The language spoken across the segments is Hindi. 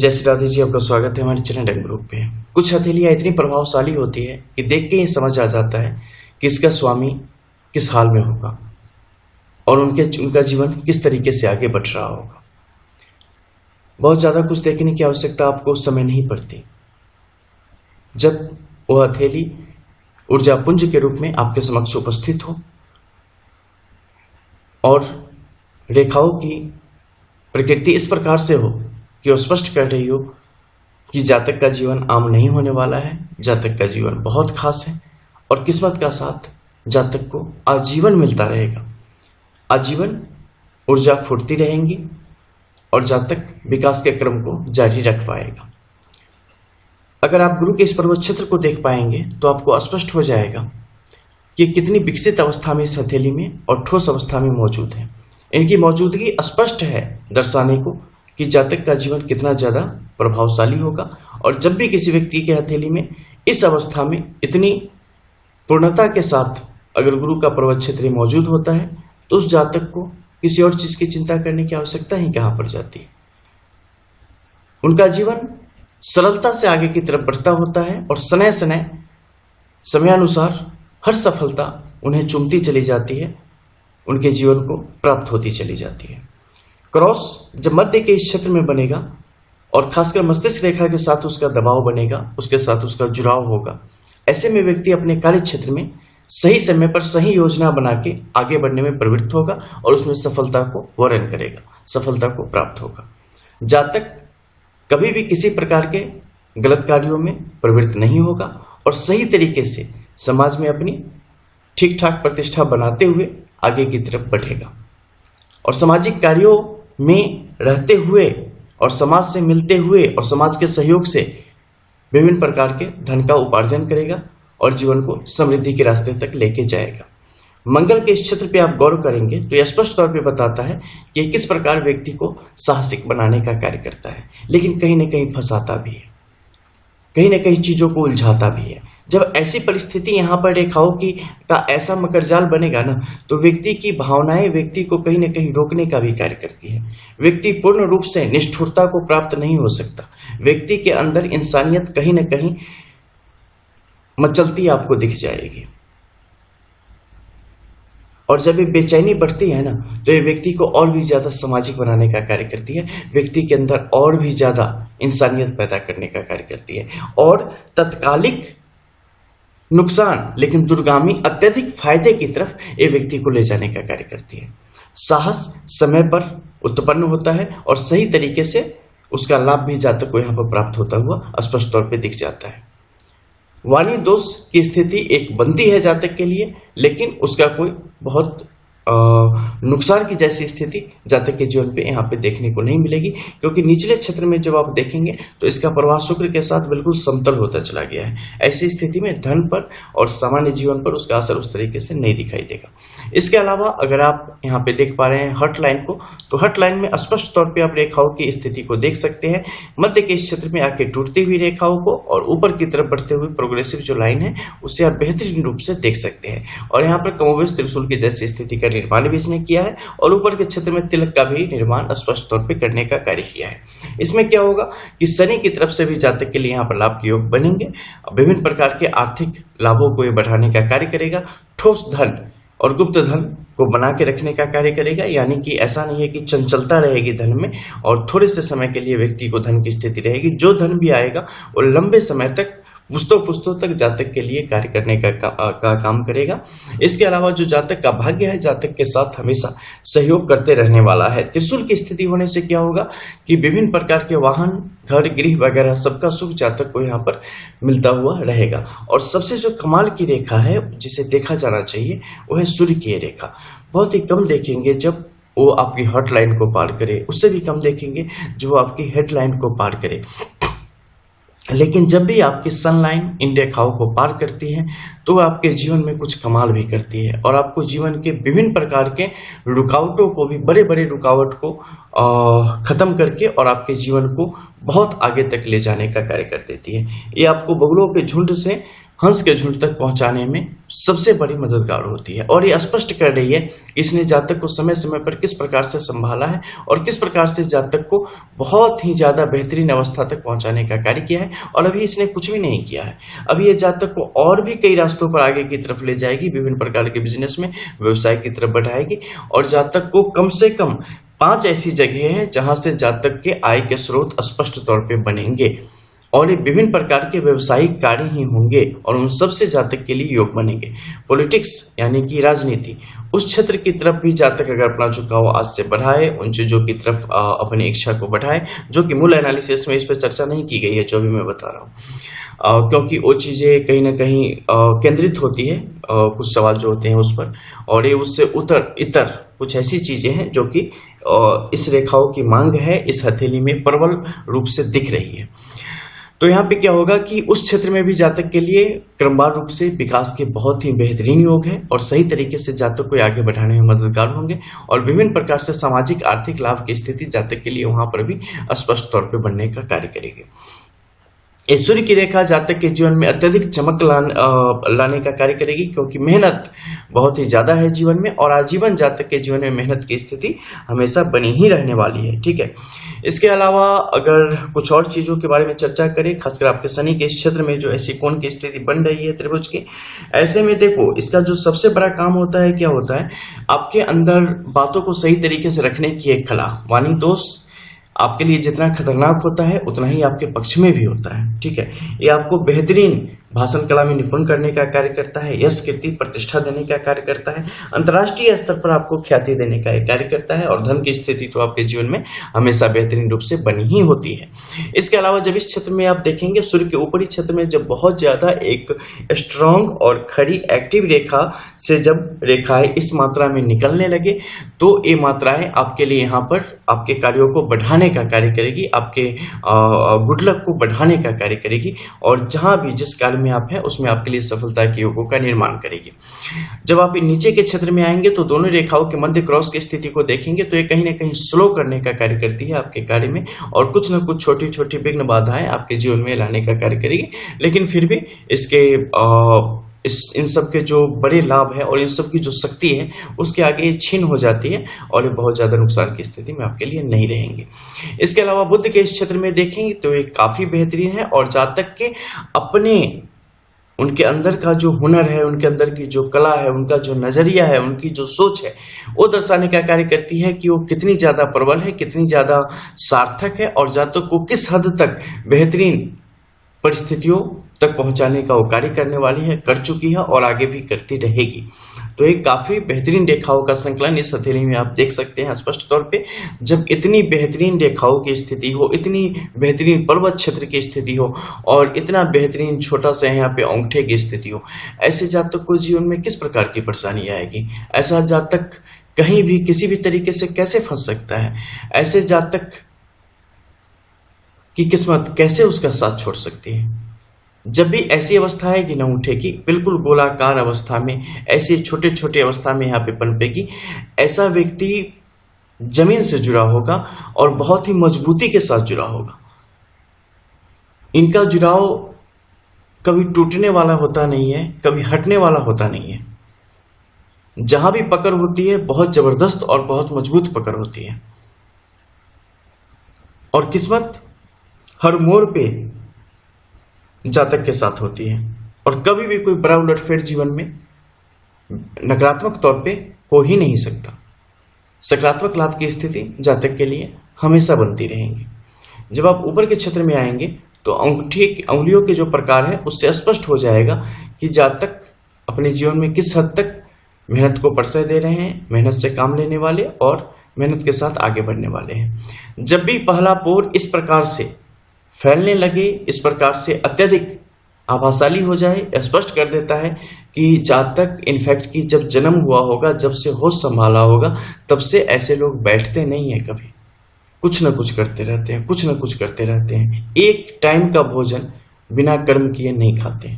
जय श्री राधे जी, आपका स्वागत है हमारे चैनल डन ग्रुप पे। कुछ हथेलियाँ इतनी प्रभावशाली होती है कि देख के ही समझ आ जाता है कि इसका स्वामी किस हाल में होगा और उनका जीवन किस तरीके से आगे बढ़ रहा होगा। बहुत ज़्यादा कुछ देखने की आवश्यकता आपको उस समय नहीं पड़ती जब वह हथेली ऊर्जा पुंज के रूप में आपके समक्ष उपस्थित हो और रेखाओं की प्रकृति इस प्रकार से हो कि वो स्पष्ट कर रही हो कि जातक का जीवन आम नहीं होने वाला है, जातक का जीवन बहुत खास है और किस्मत का साथ जातक को आजीवन मिलता रहेगा। आजीवन ऊर्जा फुर्ती रहेंगी और जातक विकास के क्रम को जारी रख पाएगा। अगर आप गुरु के इस पर्वत क्षेत्र को देख पाएंगे तो आपको स्पष्ट हो जाएगा कि कितनी विकसित अवस्था में इस हथेली में और ठोस अवस्था में मौजूद है। इनकी मौजूदगी स्पष्ट है दर्शाने को कि जातक का जीवन कितना ज़्यादा प्रभावशाली होगा। और जब भी किसी व्यक्ति के हथेली में इस अवस्था में इतनी पूर्णता के साथ अगर गुरु का पर्वत क्षेत्र मौजूद होता है तो उस जातक को किसी और चीज़ की चिंता करने की आवश्यकता ही कहाँ पड़ जाती है। उनका जीवन सरलता से आगे की तरफ बढ़ता होता है और समय समय समयानुसार हर सफलता उन्हें चूमती चली जाती है, उनके जीवन को प्राप्त होती चली जाती है। क्रॉस जब मध्य के इस क्षेत्र में बनेगा और खासकर मस्तिष्क रेखा के साथ उसका दबाव बनेगा, उसके साथ उसका जुड़ाव होगा, ऐसे में व्यक्ति अपने कार्य क्षेत्र में सही समय पर सही योजना बना के आगे बढ़ने में प्रवृत्त होगा और उसमें सफलता को वर्ण करेगा, सफलता को प्राप्त होगा। जातक कभी भी किसी प्रकार के गलत कार्यों में प्रवृत्त नहीं होगा और सही तरीके से समाज में अपनी ठीक ठाक प्रतिष्ठा बनाते हुए आगे की तरफ बढ़ेगा और सामाजिक कार्यों में रहते हुए और समाज से मिलते हुए और समाज के सहयोग से विभिन्न प्रकार के धन का उपार्जन करेगा और जीवन को समृद्धि के रास्ते तक लेके जाएगा। मंगल के इस क्षेत्र पे आप गौर करेंगे तो यह स्पष्ट तौर पे बताता है कि किस प्रकार व्यक्ति को साहसिक बनाने का कार्य करता है, लेकिन कहीं ना कहीं फंसाता भी है, कहीं ना कहीं चीज़ों को उलझाता भी है। जब ऐसी परिस्थिति यहाँ पर रेखाओं की का ऐसा मकरजाल बनेगा ना तो व्यक्ति की भावनाएं व्यक्ति को कहीं ना कहीं रोकने का भी कार्य करती है। व्यक्ति पूर्ण रूप से निष्ठुरता को प्राप्त नहीं हो सकता। व्यक्ति के अंदर इंसानियत कहीं ना कहीं मचलती आपको दिख जाएगी और जब ये बेचैनी बढ़ती है ना तो ये व्यक्ति को और भी ज़्यादा सामाजिक बनाने का कार्य करती है, व्यक्ति के अंदर और भी ज़्यादा इंसानियत पैदा करने का कार्य करती है और तत्कालिक नुकसान लेकिन दूरगामी अत्यधिक फायदे की तरफ ये व्यक्ति को ले जाने का कार्य करती है। साहस समय पर उत्पन्न होता है और सही तरीके से उसका लाभ भी जातक को यहाँ पर प्राप्त होता हुआ स्पष्ट तौर पे दिख जाता है। वाणी दोष की स्थिति एक बनती है जातक के लिए, लेकिन उसका कोई बहुत नुकसान की जैसी स्थिति जातक के जीवन पे यहाँ पे देखने को नहीं मिलेगी, क्योंकि निचले क्षेत्र में जब आप देखेंगे तो इसका प्रवाह शुक्र के साथ बिल्कुल समतल होता चला गया है। ऐसी स्थिति में धन पर और सामान्य जीवन पर उसका असर उस तरीके से नहीं दिखाई देगा। इसके अलावा अगर आप यहाँ पे देख पा रहे हैं हर्ट लाइन को, तो हर्ट लाइन में स्पष्ट तौर पर आप रेखाओं की स्थिति को देख सकते हैं। मध्य के इस क्षेत्र में आके टूटती हुई रेखाओं को और ऊपर की तरफ बढ़ते हुए प्रोग्रेसिव जो लाइन है उससे आप बेहतरीन रूप से देख सकते हैं। और यहाँ पर कमोबेश त्रिशूल की जैसी स्थिति का निर्माण भी इसने किया है और ऊपर के क्षेत्र में तिलक का भी निर्माण स्पष्ट तौर पे करने का कार्य किया है। इसमें क्या होगा कि शनि की तरफ से भी जातक के लिए यहाँ पर लाभ के योग बनेंगे। विभिन्न प्रकार के आर्थिक लाभों को ये बढ़ाने का कार्य करेगा। ठोस धन और गुप्त धन को बना के रखने का कार्य करेगा, यानी कि ऐसा नहीं है कि चंचलता रहेगी धन में और थोड़े से समय के लिए व्यक्ति को धन की स्थिति रहेगी। जो धन भी आएगा वो लंबे समय तक पुस्तों तक जातक के लिए कार्य करने का काम करेगा। इसके अलावा जो जातक का भाग्य है जातक के साथ हमेशा सहयोग करते रहने वाला है। त्रिशूल की स्थिति होने से क्या होगा कि विभिन्न प्रकार के वाहन, घर, गृह वगैरह सबका सुख जातक को यहाँ पर मिलता हुआ रहेगा। और सबसे जो कमाल की रेखा है जिसे देखा जाना चाहिए वो है सूर्य की रेखा। बहुत ही कम देखेंगे जब वो आपकी हर्ट लाइन को पार करे, उससे भी कम देखेंगे जो आपकी हेड लाइन को पार करे, लेकिन जब भी आपकी सन लाइन इन रेखाओं को पार करती है तो आपके जीवन में कुछ कमाल भी करती है और आपको जीवन के विभिन्न प्रकार के रुकावटों को भी, बड़े बड़े रुकावट को खत्म करके और आपके जीवन को बहुत आगे तक ले जाने का कार्य कर देती है। ये आपको बगुलों के झुंड से हंस के झुंड तक पहुंचाने में सबसे बड़ी मददगार होती है। और ये स्पष्ट कर रही है कि इसने जातक को समय समय पर किस प्रकार से संभाला है और किस प्रकार से जातक को बहुत ही ज्यादा बेहतरीन अवस्था तक पहुंचाने का कार्य किया है। और अभी इसने कुछ भी नहीं किया है, अभी ये जातक को और भी कई रास्तों पर आगे की तरफ ले जाएगी, विभिन्न प्रकार के बिजनेस में, व्यवसाय की तरफ बढ़ाएगी। और जातक को कम से कम 5 ऐसी जगह है जहां से जातक के आय के स्रोत स्पष्ट तौर पे बनेंगे और ये विभिन्न प्रकार के व्यवसायिक कार्य ही होंगे और उन सब से जातक के लिए योग बनेंगे। पॉलिटिक्स यानी कि राजनीति, उस क्षेत्र की तरफ भी जातक अगर अपना झुकाव आज से बढ़ाए, उन चीजों की तरफ अपनी इच्छा को बढ़ाए, जो कि मूल एनालिसिस में इस पर चर्चा नहीं की गई है जो भी मैं बता रहा हूँ, क्योंकि वो चीजें कहीं ना कहीं केंद्रित होती है कुछ सवाल जो होते हैं उस पर, और ये उससे इतर कुछ ऐसी चीजें हैं जो कि इस रेखाओं की मांग है, इस हथेली में प्रबल रूप से दिख रही है। तो यहाँ पे क्या होगा कि उस क्षेत्र में भी जातक के लिए क्रमवार रूप से विकास के बहुत ही बेहतरीन योग है और सही तरीके से जातक को आगे बढ़ाने में मददगार होंगे और विभिन्न प्रकार से सामाजिक आर्थिक लाभ की स्थिति जातक के लिए वहां पर भी स्पष्ट तौर पर बनने का कार्य करेगी। सूर्य की रेखा जातक के जीवन में अत्यधिक चमक लाने का कार्य करेगी, क्योंकि मेहनत बहुत ही ज्यादा है जीवन में और आजीवन जातक के जीवन में मेहनत की स्थिति हमेशा बनी ही रहने वाली है। ठीक है, इसके अलावा अगर कुछ और चीजों के बारे में चर्चा करें, खासकर आपके शनि के इस क्षेत्र में जो ऐसी कोण की स्थिति बन रही है त्रिभुज की, ऐसे में देखो इसका जो सबसे बड़ा काम होता है क्या होता है, आपके अंदर बातों को सही तरीके से रखने की एक कला। वाणी दोष आपके लिए जितना खतरनाक होता है उतना ही आपके पक्ष में भी होता है। ठीक है, ये आपको बेहतरीन भाषण कला में निपुण करने का कार्य करता है, यश कीर्ति प्रतिष्ठा देने का कार्य करता है, अंतर्राष्ट्रीय स्तर पर आपको ख्याति देने का एक कार्य करता है और धन की स्थिति तो आपके जीवन में हमेशा बेहतरीन रूप से बनी ही होती है। इसके अलावा जब इस क्षेत्र में आप देखेंगे सूर्य के ऊपरी क्षेत्र में जब बहुत ज्यादा एक स्ट्रॉन्ग और खड़ी एक्टिव रेखा से जब रेखाएं इस मात्रा में निकलने लगे तो ये मात्राएं आपके लिए यहाँ पर आपके कार्यों को बढ़ाने का कार्य करेगी, आपके गुड लक को बढ़ाने का कार्य करेगी और जहां भी जिस कार्य में आप हैं उसमें आपके लिए सफलता के योगों का निर्माण करेगी। जब आप नीचे के क्षेत्र में आएंगे तो दोनों रेखाओं के मध्य क्रॉस की स्थिति को देखेंगे तो ये कहीं ना कहीं स्लो करने का कार्य करती है आपके कार्य में और कुछ न कुछ छोटी छोटी विघ्न बाधाएं आपके जीवन में लाने का कार्य करेगी, लेकिन फिर भी इसके इन सब के जो बड़े लाभ है और इन सब की जो शक्ति है उसके आगे ये छीन हो जाती है और ये बहुत ज्यादा नुकसान की स्थिति में आपके लिए नहीं रहेंगे। इसके अलावा बुध के इस क्षेत्र में देखेंगे तो ये काफी बेहतरीन है और जातक के अपने उनके अंदर का जो हुनर है, उनके अंदर की जो कला है, उनका जो नजरिया है, उनकी जो सोच है वो दर्शाने का कार्य करती है कि वो कितनी ज्यादा प्रबल है, कितनी ज्यादा सार्थक है और जातक को किस हद तक बेहतरीन परिस्थितियों तक पहुंचाने का वो कार्य करने वाली है, कर चुकी है और आगे भी करती रहेगी। तो एक काफी बेहतरीन रेखाओं का संकलन इस हथेली में आप देख सकते हैं स्पष्ट तौर पे। जब इतनी बेहतरीन रेखाओं की स्थिति हो, इतनी बेहतरीन पर्वत क्षेत्र की स्थिति हो और इतना बेहतरीन छोटा सा यहाँ पे अंगूठे की स्थिति हो, ऐसे जातक को जीवन में किस प्रकार की परेशानी आएगी? ऐसा जातक कहीं भी किसी भी तरीके से कैसे फंस सकता है? ऐसे जातक की किस्मत कैसे उसका साथ छोड़ सकती है? जब भी ऐसी अवस्था आएगी ना उठेगी, बिल्कुल गोलाकार अवस्था में, ऐसी छोटे छोटे अवस्था में यहाँ पे पनपेगी, ऐसा व्यक्ति जमीन से जुड़ा होगा और बहुत ही मजबूती के साथ जुड़ा होगा। इनका जुड़ाव कभी टूटने वाला होता नहीं है, कभी हटने वाला होता नहीं है। जहां भी पकड़ होती है बहुत जबरदस्त और बहुत मजबूत पकड़ होती है और किस्मत हर मोड़ पे जातक के साथ होती है और कभी भी कोई बड़ा उलटफेर जीवन में नकारात्मक तौर पे हो ही नहीं सकता। सकारात्मक लाभ की स्थिति जातक के लिए हमेशा बनती रहेंगी। जब आप ऊपर के क्षेत्र में आएंगे तो अंगुलियों के जो प्रकार है उससे स्पष्ट हो जाएगा कि जातक अपने जीवन में किस हद तक मेहनत को परिचय दे रहे हैं, मेहनत से काम लेने वाले और मेहनत के साथ आगे बढ़ने वाले हैं। जब भी पहला पोर इस प्रकार से फैलने लगे, इस प्रकार से अत्यधिक आभाशाली हो जाए, स्पष्ट कर देता है कि जातक इनफैक्ट की जब जन्म हुआ होगा, जब से होश संभाला होगा, तब से ऐसे लोग बैठते नहीं है कभी, कुछ न कुछ करते रहते हैं, कुछ न कुछ करते रहते हैं। एक टाइम का भोजन बिना कर्म किए नहीं खाते।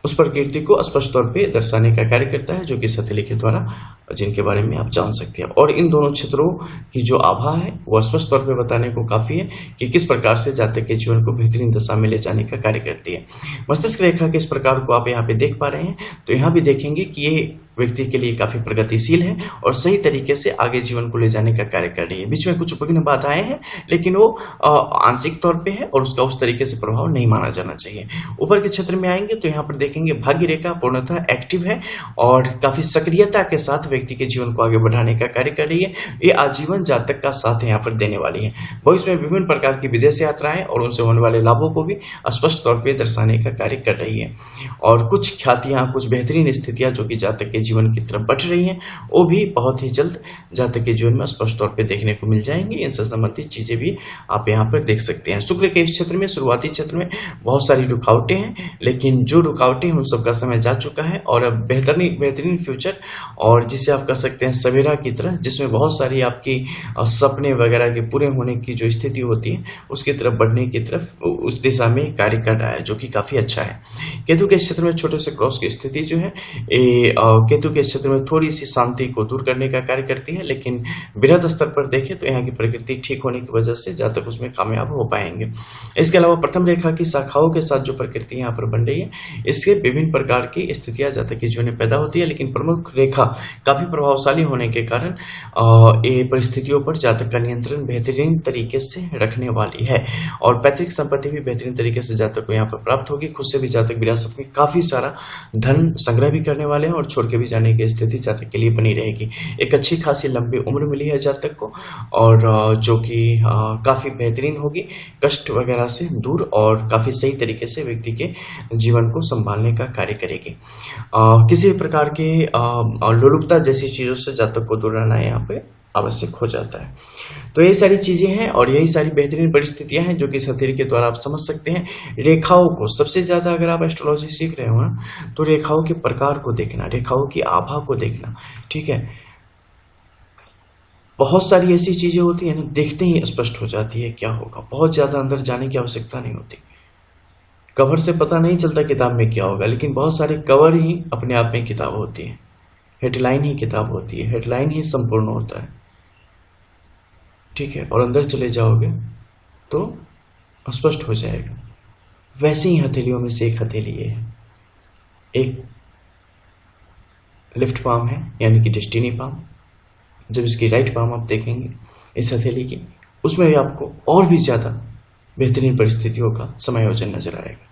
उस प्रकृति को स्पष्ट तौर पे दर्शाने का कार्य करता है, जो कि इस हथेली के द्वारा, जिनके बारे में आप जान सकते हैं। और इन दोनों क्षेत्रों की जो आभा है वो स्पष्ट तौर पे बताने को काफी है कि किस प्रकार से जातक के जीवन को बेहतरीन दशा में ले जाने का कार्य करती है। मस्तिष्क रेखा के इस प्रकार को आप यहाँ पे देख पा रहे हैं, तो यहाँ भी देखेंगे कि ये व्यक्ति के लिए काफी प्रगतिशील है और सही तरीके से आगे जीवन को ले जाने का कार्य कर रही है। बीच में कुछ विघ्न बाधाएं हैं, लेकिन वो आंशिक तौर पे है और उसका उस तरीके से प्रभाव नहीं माना जाना चाहिए। ऊपर के क्षेत्र में आएंगे तो यहाँ पर देखेंगे भाग्य रेखा पूर्णतः एक्टिव है और काफी सक्रियता के साथ व्यक्ति के जीवन को आगे बढ़ाने का कार्य कर रही है। ये आजीवन जातक का साथ यहाँ पर देने वाली है। भविष्य में विभिन्न प्रकार की विदेश यात्राएं और उनसे होने वाले लाभों को भी स्पष्ट तौर पर दर्शाने का कार्य कर रही है। और कुछ ख्यातियां, कुछ बेहतरीन स्थितियां जो कि जातक के जीवन की तरफ बढ़ रही हैं, वो भी बहुत ही जल्द जातक के जीवन में स्पष्ट तौर पे देखने को मिल जाएंगी। इनसे संबंधित चीजें भी आप यहाँ पर देख सकते हैं। शुक्र के इस क्षेत्र में, शुरुआती क्षेत्र में बहुत सारी रुकावटें हैं, लेकिन जो रुकावटें हैं उन सबका समय जा चुका है और अब बेहतरीन फ्यूचर, और जिसे आप कर सकते हैं सवेरा की तरह, जिसमें बहुत सारी आपकी सपने वगैरह के पूरे होने की जो स्थिति होती है उसकी तरफ बढ़ने की तरफ, उस दिशा में कार्य कर रहा है, जो कि काफी अच्छा है। केतु के क्षेत्र में छोटे से क्रॉस की स्थिति जो है, केतु के क्षेत्र में थोड़ी सी शांति को दूर करने का कार्य करती है, लेकिन बृहद स्तर पर देखें तो यहाँ की प्रकृति ठीक होने की वजह से जातक उसमें कामयाब हो पाएंगे। इसके अलावा प्रथम रेखा की शाखाओं के साथ जो प्रकृति यहाँ पर बन रही है, इससे विभिन्न प्रकार की स्थितियां जातक के जीवन में पैदा होती है, लेकिन प्रमुख रेखा काफी प्रभावशाली होने के कारण ये परिस्थितियों पर जातक का नियंत्रण बेहतरीन तरीके से रखने वाली है। और पैतृक संपत्ति भी बेहतरीन तरीके से जातक को यहाँ पर प्राप्त होगी। खुद से भी जातक विरासत में काफी सारा धन संग्रह भी करने वाले हैं और छोड़ के भी जाने की स्थिति जातक के लिए बनी रहेगी। एक अच्छी खासी लंबी उम्र मिली है जातक को, और जो कि काफी बेहतरीन होगी, कष्ट वगैरह से दूर और काफी सही तरीके से व्यक्ति के जीवन को संभालने का कार्य करेगी। किसी प्रकार के लोलुपता जैसी चीजों से जातक को दूर रहना यहाँ पे आवश्यक हो जाता है। तो यही सारी चीजें हैं और यही सारी बेहतरीन परिस्थितियां हैं जो कि इस हथेली के द्वारा आप समझ सकते हैं। रेखाओं को सबसे ज्यादा, अगर आप एस्ट्रोलॉजी सीख रहे हो ना, तो रेखाओं के प्रकार को देखना, रेखाओं की आभा को देखना, ठीक है। बहुत सारी ऐसी चीजें होती है ना, देखते ही स्पष्ट हो जाती है क्या होगा। बहुत ज्यादा अंदर जाने की आवश्यकता नहीं होती। कवर से पता नहीं चलता किताब में क्या होगा, लेकिन बहुत सारे कवर ही अपने आप में किताब होती है। हेडलाइन ही किताब होती है, हेडलाइन ही संपूर्ण होता है, ठीक है। और अंदर चले जाओगे तो स्पष्ट हो जाएगा। वैसे ही हथेलियों में से एक हथेली है, एक लेफ्ट पाम है, यानी कि डेस्टिनी पाम। जब इसकी राइट पाम आप देखेंगे इस हथेली की, उसमें भी आपको और भी ज्यादा बेहतरीन परिस्थितियों का समायोजन नजर आएगा।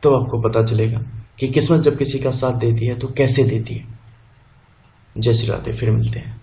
तो आपको पता चलेगा कि किस्मत जब किसी का साथ देती है तो कैसे देती है। जय श्री राधे, फिर मिलते हैं।